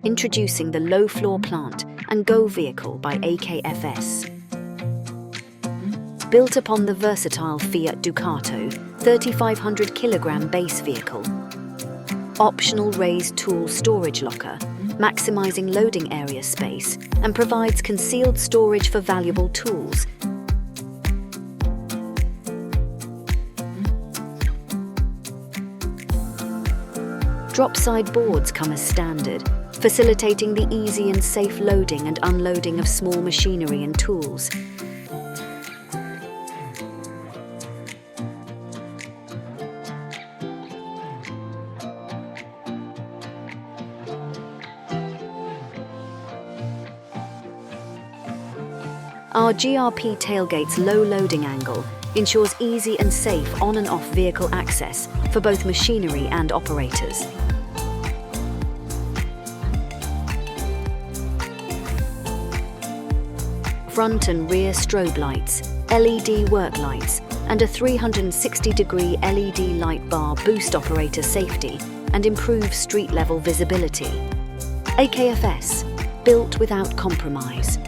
Introducing the low floor plant and go vehicle by AKFS. Built upon the versatile Fiat Ducato 3500 kilogram base vehicle. Optional raised tool storage locker, maximizing loading area space, and provides concealed storage for valuable tools. Drop side boards come as standard, facilitating the easy and safe loading and unloading of small machinery and tools. Our GRP tailgate's low loading angle ensures easy and safe on and off vehicle access for both machinery and operators. Front and rear strobe lights, LED work lights, and a 360-degree LED light bar boost operator safety and improve street-level visibility. AKFS, built without compromise.